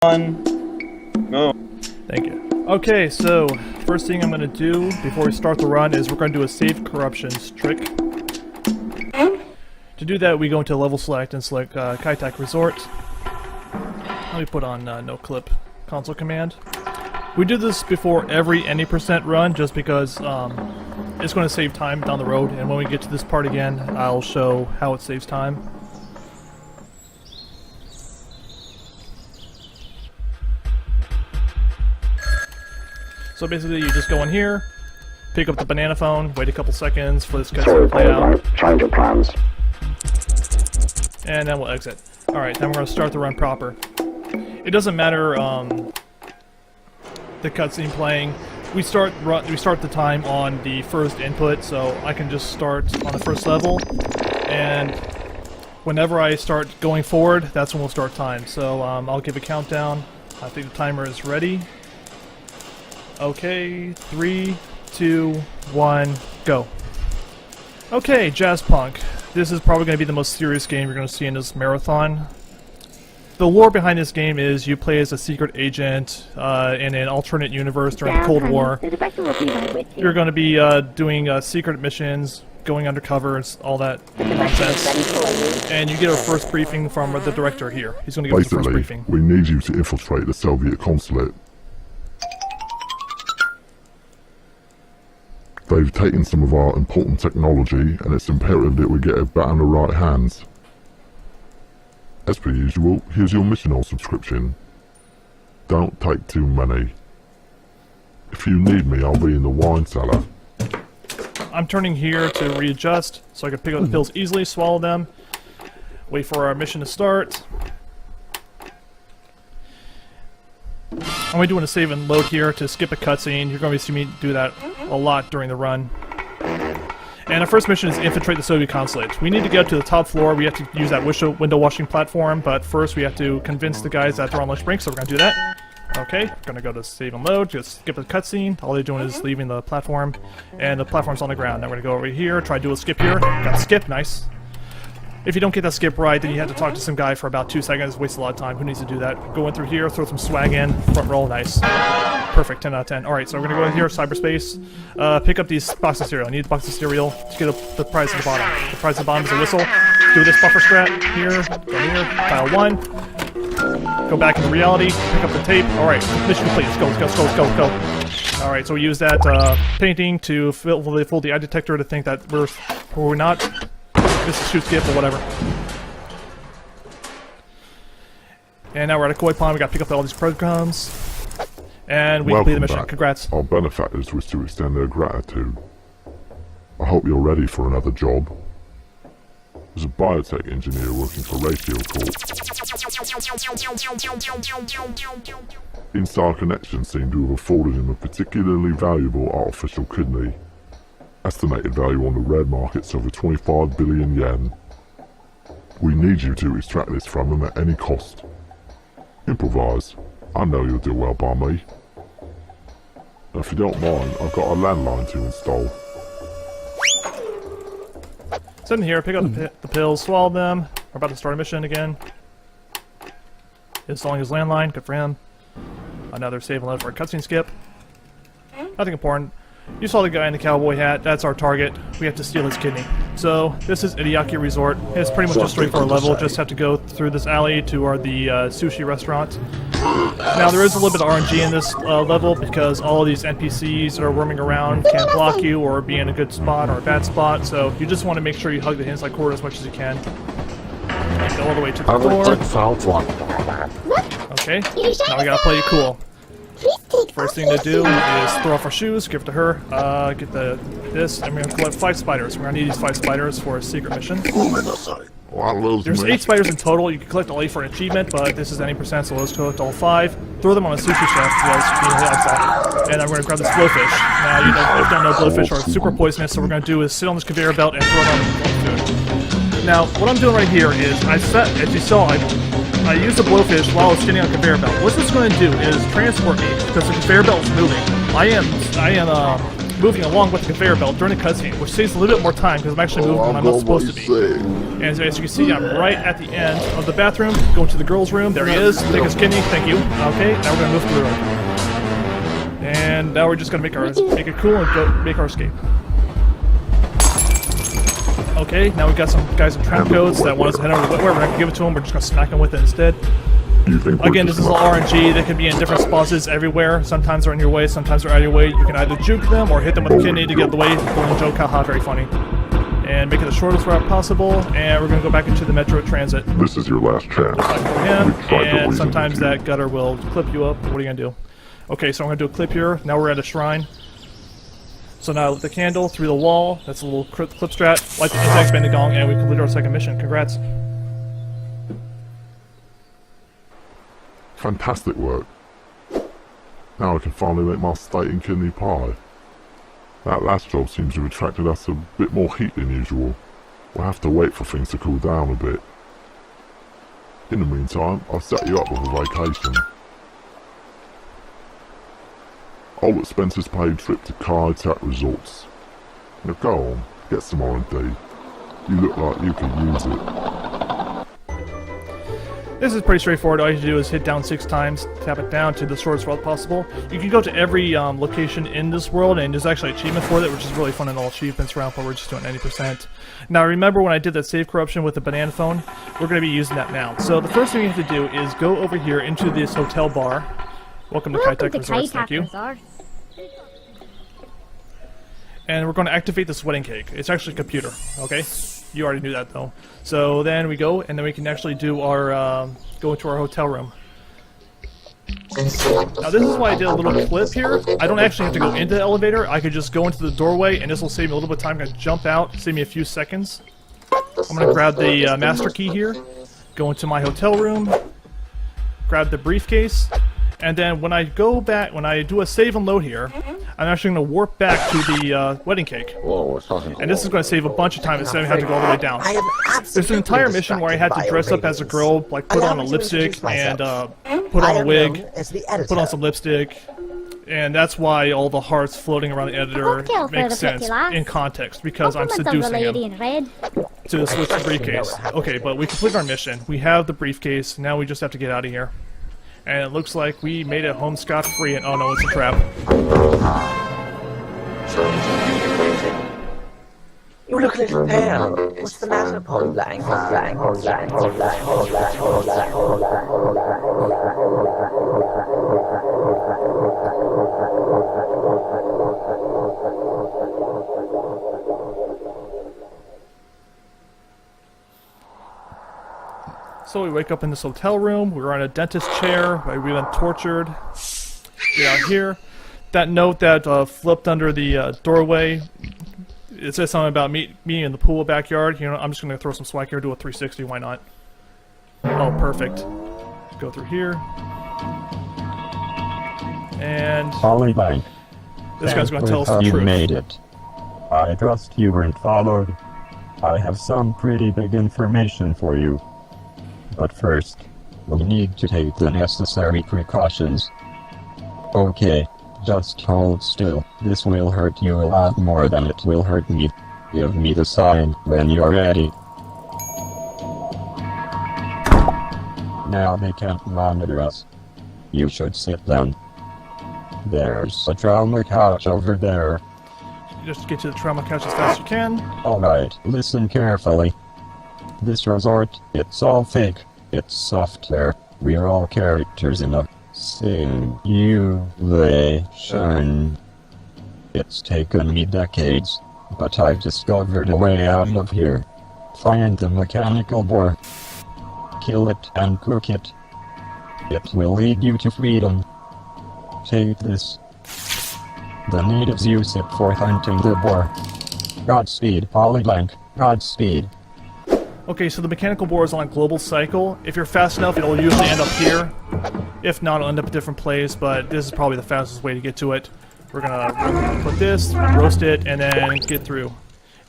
No. Thank you. Okay, so first thing I'm going to do before we start the run is we're going to do a save corruptions trick. To do that, we go into level select and select Teletack Resort. Let me put on no clip console command. We do this before every any percent run just because it's going to save time down the road, and when we get to this part again, I'll show how it saves time. So basically, you just go in here, pick up the banana phone, wait a couple seconds for this cutscene to play out. Change of plans. And then we'll exit. Alright, then we're going to start the run proper. It doesn't matter the cutscene playing. We start the time on the first input, so I can just start on the first level, and whenever I start going forward, that's when we'll start time. So I'll give a countdown. I think the timer is ready. Okay, 3, 2, 1, go. Okay, Jazzpunk. This is probably going to be the most serious game you're going to see in this marathon. The lore behind this game is you play as a secret agent in an alternate universe during the Cold War. You're going to be doing secret missions, going undercover, and all that nonsense. And you get a first briefing from the director here. He's going to give us the first briefing. We need you to infiltrate the Soviet consulate. They've taken some of our important technology, and it's imperative that we get it back in the right hands. As per usual, here's your mission or subscription. Don't take too many. If you need me, I'll be in the wine cellar. I'm turning here to readjust, so I can pick up the pills easily, swallow them, wait for our mission to start. I'm going to do a save and load here to skip a cutscene. You're going to see me do that a lot during the run. And our first mission is infiltrate the Soviet consulate. We need to get up to the top floor. We have to use that window washing platform, but first we have to convince the guys that they're on lunch break, so we're going to do that. Okay, we're going to go to save and load, just skip a cutscene. All they're doing is leaving the platform, and the platform's on the ground. Now we're going to go over here, try to do a skip here. Got a skip, nice. If you don't get that skip right, then you have to talk to some guy for about 2 seconds, waste a lot of time. Who needs to do that? Go in through here, throw some swag in, front roll, nice. Perfect, 10 out of 10. Alright, so we're gonna go in here, cyberspace, pick up these boxes of cereal. I need the box of cereal to get the prize at the bottom. The prize at the bottom is a whistle. Do this buffer strat, here, go here, tile 1. Go back into reality, pick up the tape. Alright, mission complete, let's go. Alright, so we use that painting to fool the eye detector to think that we're not. This is shoot skip or whatever. And now we're at a koi pond. We got to pick up all these breadcrumbs. And we complete the mission. Back. Congrats. Our benefactors wish to extend their gratitude. I hope you're ready for another job. As a biotech engineer working for Ratio Corp. Inside connections seem to have afforded him a particularly valuable artificial kidney. Estimated value on the red market's over 25 billion yen. We need you to extract this from him at any cost. Improvise. I know you'll do well by me. Now, if you don't mind, I've got a landline to install. Sit in here, pick up the pills, swallow them. We're about to start a mission again. Installing his landline, good for him. Another save and load for a cutscene skip. Nothing important. You saw the guy in the cowboy hat, that's our target. We have to steal his kidney. So, this is Jugachi Resort. It's pretty much a straightforward level, just have to go through this alley to the sushi restaurant. Now, there is a little bit of RNG in this level, because all of these NPCs that are roaming around can block you, or be in a good spot or a bad spot, so you just want to make sure you hug the inside corner as much as you can. And go all the way to the floor. Okay, now we gotta play it cool. First thing to do is throw off our shoes, give it to her, get this, and we're going to collect 5 spiders. We're going to need these 5 spiders for a secret mission. There's 8 spiders in total. You can collect all 8 for an achievement, but this is any percent, so let's collect all 5. Throw them on a sushi chef, and I'm going to grab this blowfish. Now, you don't know blowfish are super poisonous, so what we're going to do is sit on this conveyor belt and throw it on the food. Now, what I'm doing right here is, as you saw, I used the blowfish while I was sitting on the conveyor belt. What this is going to do is transport me, because the conveyor belt is moving. I am moving along with the conveyor belt during the cutscene, which saves a little bit more time because I'm actually moving when I'm not supposed to be. And as you can see, I'm right at the end of the bathroom, going to the girls' room. There he is. Take his kidney. Thank you. Okay, now we're gonna move through. And now we're just gonna make it cool and go make our escape. Okay, now we got some guys with trap codes that want us to head over to the wetware. We're not gonna give it to them. We're just gonna smack them with it instead. Again, this is all RNG. They can be in different spots everywhere. Sometimes they're in your way, sometimes they're out of your way. You can either juke them or hit them with a kidney to get the way. Golden joke, haha, very funny. And make it the shortest route possible. And we're gonna go back into the Metro Transit. This is your last chance. And sometimes that gutter will clip you up. What are you gonna do? Okay, so I'm gonna do a clip here. Now we're at a shrine. So now with the candle through the wall. That's a little clip strat. Light the index, bend the gong, and we completed our second mission. Congrats. Fantastic work. Now I can finally make my steak and kidney pie. That last job seems to have attracted us a bit more heat than usual. We'll have to wait for things to cool down a bit. In the meantime, I'll set you up with a vacation. All expenses paid trip to Teletack Resorts. Now go on, get some R&D. You look like you could use it. This is pretty straightforward. All you have to do is hit down 6 times, tap it down to the shortest route possible. You can go to every location in this world, and there's actually an achievement for it, which is really fun in all achievements round, but we're just doing 90%. Now remember when I did that save corruption with the banana phone? We're going to be using that now. So the first thing you have to do is go over here into this hotel bar. Welcome to Teletack Resorts, thank you. And we're going to activate this wedding cake. It's actually a computer, okay? You already knew that though. So then we go, and then we can actually do our, go into our hotel room. Now this is why I did a little clip here. I don't actually have to go into the elevator. I could just go into the doorway, and this will save me a little bit of time. I'm going to jump out, save me a few seconds. I'm going to grab the master key here, go into my hotel room, grab the briefcase, and then when I go back, when I do a save and load here, I'm actually going to warp back to the wedding cake. And this is going to save a bunch of time instead of having to go all the way down. There's an entire mission where I had to dress up as a girl, like put on a lipstick and put on a wig, put on some lipstick, and that's why all the hearts floating around the editor makes sense in context, because I'm seducing him to switch the briefcase. Okay, but we completed our mission. We have the briefcase. Now we just have to get out of here. And it looks like we made it home scot-free, and oh no, it's a trap. You look a little pale. What's the matter, Paul Blank? So we wake up in this hotel room, we were on a dentist chair, we've been tortured. Get out here. That note that flipped under the doorway, it says something about me in the pool backyard. You know, I'm just going to throw some swag here, do a 360, why not? Oh, perfect. Go through here. And Polybank. This guy's going to tell us the You truth. made it. I trust you weren't followed. I have some pretty big information for you. But first, we need to take the necessary precautions. Okay, just hold still. This will hurt you a lot more than it will hurt me. Give me the sign when you're ready. Now they can't monitor us. You should sit down. There's a trauma couch over there. Just get to the trauma couch as fast as you can. Alright, listen carefully. This resort, it's all fake. It's software. We're all characters in a simulation. It's taken me decades, but I've discovered a way out of here. Find the mechanical boar. Kill it and cook it. It will lead you to freedom. Take this. The natives use it for hunting the boar. Godspeed, Polyblank. Godspeed. Okay, so the mechanical boar is on a global cycle. If you're fast enough, it'll usually end up here. If not, it'll end up a different place, but this is probably the fastest way to get to it. We're gonna put this, roast it, and then get through.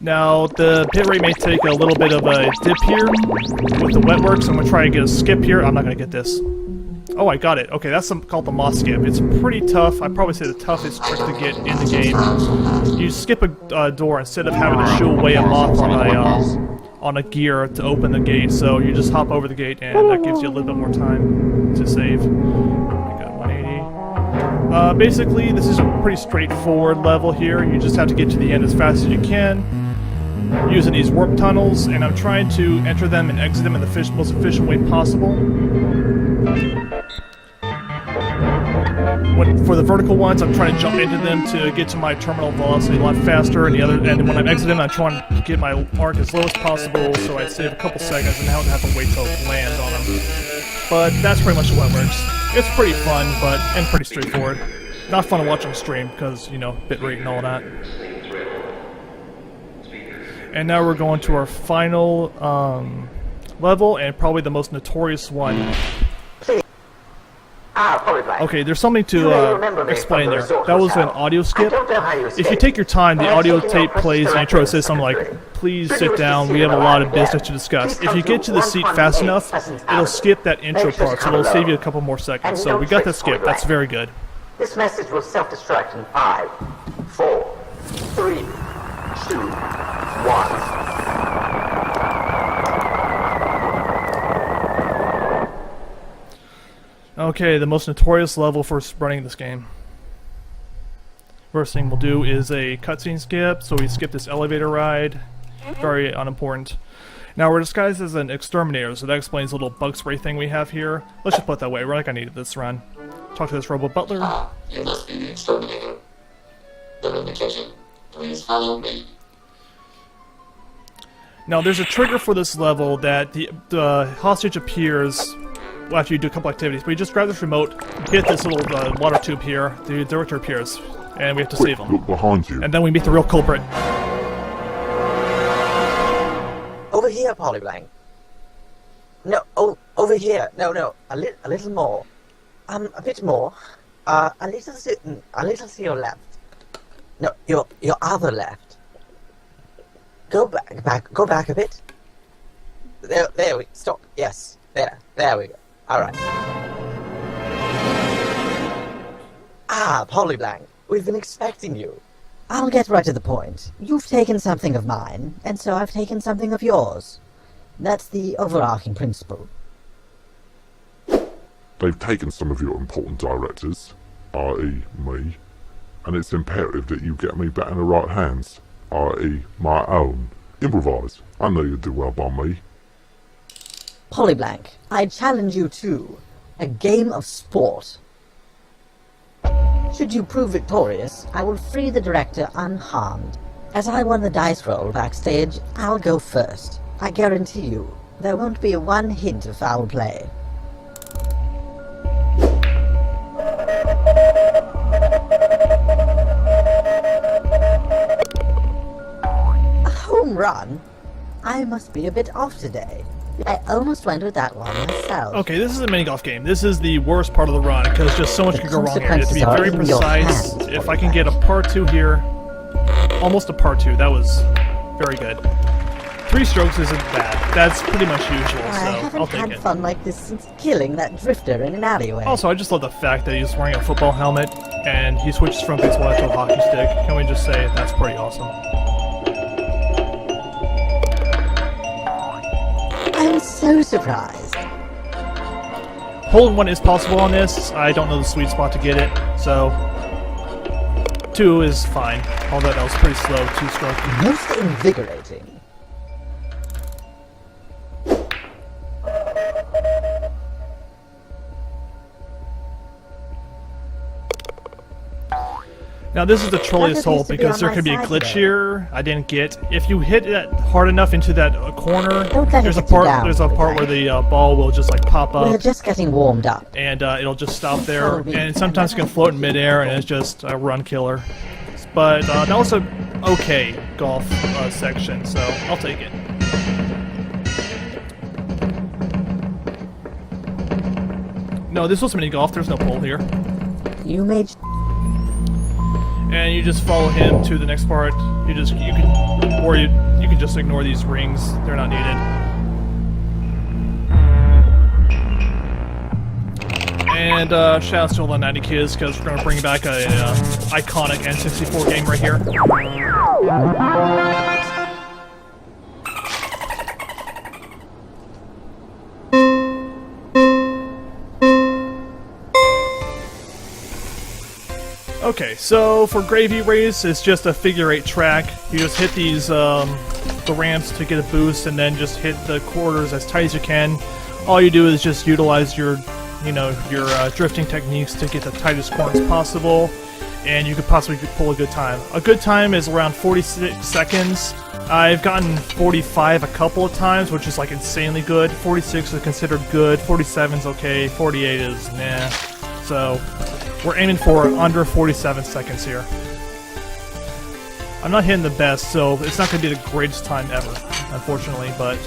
Now, the hit rate may take a little bit of a dip here with the wet work, so I'm gonna try to get a skip here. I'm not gonna get this. Oh, I got it. Okay, that's called the moss skip. It's pretty tough. I'd probably say the toughest trick to get in the game. You skip a door instead of having to shoo away a moth on a gear to open the gate. So you just hop over the gate, and that gives you a little bit more time to save. I got 180. Basically, this is a pretty straightforward level here. You just have to get to the end as fast as you can, using these warp tunnels, and I'm trying to enter them and exit them in the most efficient way possible. For the vertical ones, I'm trying to jump into them to get to my terminal velocity a lot faster, and when I'm exiting, I'm trying to get my arc as low as possible, so I save a couple seconds and I don't have to wait till it lands on them. But that's pretty much how it works. It's pretty fun, and pretty straightforward. Not fun to watch on stream because, you know, bitrate and all that. And now we're going to our final level, and probably the most notorious one. Okay, there's something to explain there. That was an audio skip. If you take your time, the audio tape plays and you try to say something like, please sit down, we have a lot of business to discuss. If you get to the seat fast enough, it'll skip that intro part, so it'll save you a couple more seconds. So we got that skip, that's very good. This message will self-destruct in 5, 4, 3, 2, 1. Okay, the most notorious level for running this game. First thing we'll do is a cutscene skip, so we skip this elevator ride. Very unimportant. Now we're disguised as an exterminator, so that explains the little bug spray thing we have here. Let's just put it that way, we're like I needed this run. Talk to this robot butler. Ah, you must be the exterminator. You're in the kitchen. Please follow me. Now there's a trigger for this level that the hostage appears after you do a couple activities, but you just grab this remote, hit this little water tube here, the director appears, and we have to save him. Look behind you. And then we meet the real culprit. Over here, Polyblank. No, over here. No, a little more. A bit more. A little to your left. No, your other left. Go back a bit. There we stop. Yes, there we go. All right. Ah, Polyblank, we've been expecting you. I'll get right to the point. You've taken something of mine, and so I've taken something of yours. That's the overarching principle. They've taken some of your important directors, i.e. me, and it's imperative that you get me back in the right hands, i.e. my own. Improvise. I know you'll do well by me. Polyblank, I challenge you to a game of sport. Should you prove victorious, I will free the director unharmed. As I won the dice roll backstage, I'll go first. I guarantee you, there won't be one hint of foul play. A home run? I must be a bit off today. I almost went with that one myself. Okay, this is a mini golf game. This is the worst part of the run because just so much can go wrong here. You have to be very precise. If I can get a par 2 here, almost a par 2, that was very good. 3 strokes isn't bad. That's pretty much usual, so I'll take it. I haven't had fun like this since killing that drifter in an alleyway. Also, I just love the fact that he's wearing a football helmet and he switches from baseball to a hockey stick. Can we just say that's pretty awesome? I'm so surprised. Hole-in-one is possible on this. I don't know the sweet spot to get it, so 2 is fine. Although that was pretty slow, 2-stroke. Most invigorating. Now this is the trolliest hole because there could be a glitch here I didn't get. If you hit that hard enough into that corner, there's a part where the ball will just like pop up. We're just getting warmed up. And it'll just stop there, and sometimes it can float in midair, and it's just a run killer. But that was a okay golf section, so I'll take it. No, this was mini golf. There's no pole here. You made. And you just follow him to the next part. You can just ignore these rings. They're not needed. And shoutouts to all the 90 kids, because we're going to bring back a iconic N64 game right here. Okay, so for Gravy Race, it's just a figure-8 track. You just hit these the ramps to get a boost, and then just hit the corners as tight as you can. All you do is just utilize your drifting techniques to get the tightest corners possible, and you could possibly pull a good time. A good time is around 46 seconds. I've gotten 45 a couple of times, which is like insanely good. 46 is considered good, 47 is okay, 48 is nah. So we're aiming for under 47 seconds here. I'm not hitting the best, so it's not going to be the greatest time ever, unfortunately, but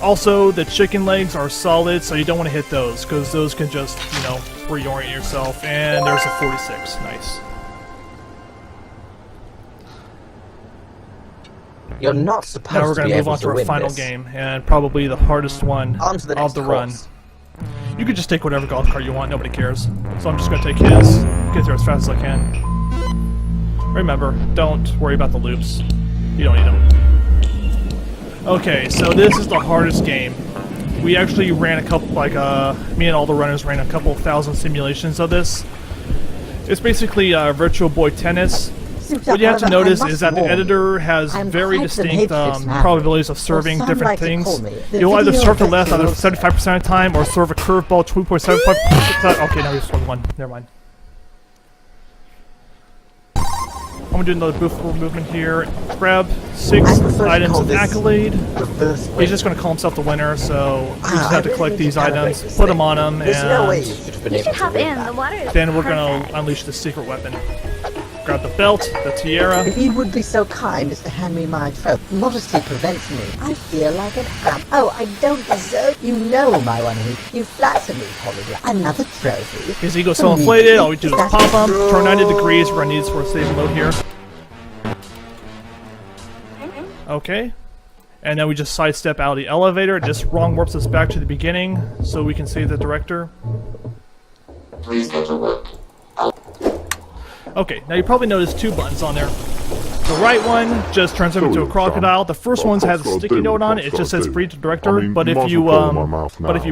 also the chicken legs are solid, so you don't want to hit those, because those can just, reorient yourself, and there's a 46. Nice. You're not supposed Now we're to going be to move able on to to our win final this. game, and probably the hardest one On to the of next the run. course. You could just take whatever golf cart you want, nobody cares. So I'm just going to take his, get there as fast as I can. Remember, don't worry about the loops. You don't need them. Okay, so this is the hardest game. We actually ran a couple, me and all the runners ran a couple thousand simulations of this. It's basically Virtual Boy Tennis. What you have to notice is that the editor has very distinct probabilities of serving different things. You'll either serve to left either 75% of the time, or serve a curveball 2.75%. Okay, now we just won one. Never mind. I'm gonna do another booth movement here. Grab 6 items of accolade. He's just gonna call himself the winner, so we just have to collect these items, put them on him, There's no way you and should have been You able should to hop win in. that. The water is then we're gonna perfect. unleash the secret weapon. Grab the belt, the tiara. If you would be so kind as to hand me my trophy. Modesty prevents me. I feel like an ass. Oh, I don't deserve. You know my one week. You flatter me, Polygraph. Another trophy. His ego's so inflated, all we do is pop him, turn 90 degrees, we're gonna need this for a save mode here. Okay. And then we just sidestep out of the elevator, it just wrong warps us back to the beginning, so we can save the director. Please get to work. Okay, now you probably noticed 2 buttons on there. The right one just turns over into a crocodile. The first one has a sticky note on it. It just says "Free to Director." But if you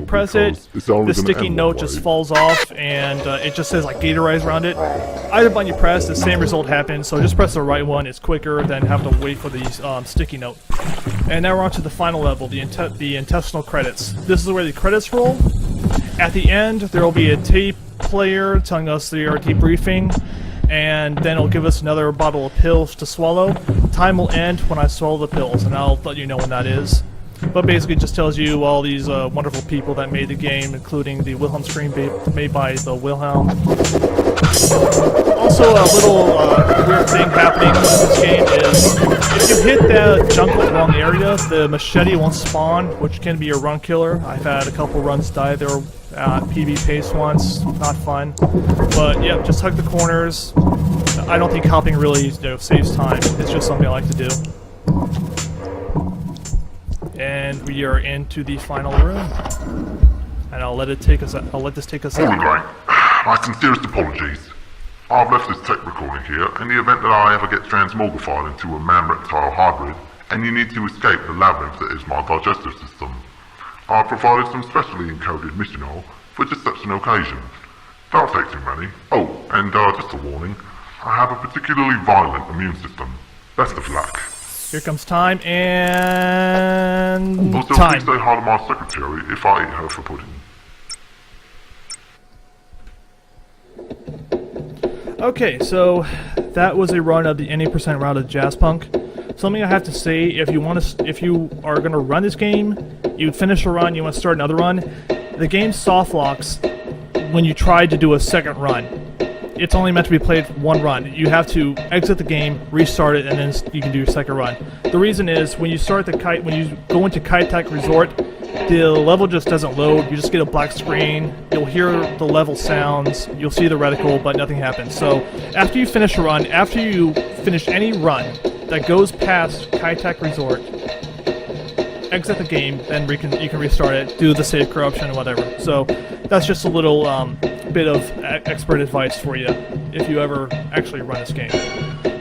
press it, the sticky note just falls off, and it just says like Gatorade around it. Either button you press, the same result happens. So just press the right one. It's quicker than having to wait for the sticky note. And now we're on to the final level, the intestinal credits. This is where the credits roll. At the end, there will be a tape player telling us they are debriefing. And then it'll give us another bottle of pills to swallow. Time will end when I swallow the pills, and I'll let you know when that is. But basically it just tells you all these wonderful people that made the game, including the Wilhelm screen made by the Wilhelm. Also, a little weird thing happening in this game is if you hit that jungle in the wrong area, the machete won't spawn, which can be a run killer. I've had a couple runs die there at PB pace once, not fun. But yeah, just hug the corners. I don't think hopping really saves time. It's just something I like to do. And we are into the final room. And I'll let this take us Morning, out. Lang. My sincerest apologies. I've left this tech recording here in the event that I ever get transmogrified into a man-reptile hybrid, and you need to escape the labyrinth that is my digestive system. I've provided some specially encoded mission oil for just such an occasion. Don't take too many. Oh, and just a warning, I have a particularly violent immune system. Best of luck. Here comes time, and Also, time. please say hi to my secretary if I eat her for pudding. Okay, so that was a run of the 80% route of Jazzpunk. Something I have to say: if you are going to run this game, you finish a run, you want to start another run. The game soft locks when you try to do a second run. It's only meant to be played one run. You have to exit the game, restart it, and then you can do your second run. The reason is when you go into Teletack Resort, the level just doesn't load. You just get a black screen. You'll hear the level sounds. You'll see the reticle, but nothing happens. So after you finish a run, after you finish any run that goes past Teletack Resort, exit the game, then you can restart it, do the save corruption, whatever. So that's just a little bit of expert advice for you if you ever actually run this game.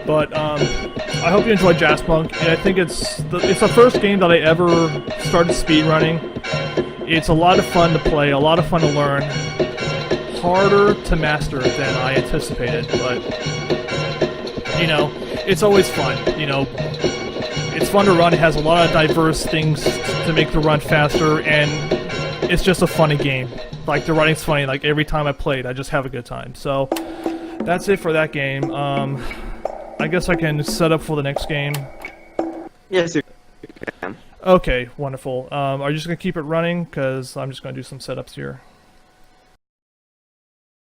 But I hope you enjoyed Jazzpunk. I think it's the first game that I ever started speedrunning. It's a lot of fun to play, a lot of fun to learn. Harder to master than I anticipated, but you know, it's always fun. You know, it's fun to run. It has a lot of diverse things to make the run faster, and it's just a funny game. Like, the running's funny. Like, every time I play it, I just have a good time. So that's it for that game. I guess I can set up for the next game. Yes, you can. Okay, wonderful. Are you just gonna keep it running? Because I'm just gonna do some setups here.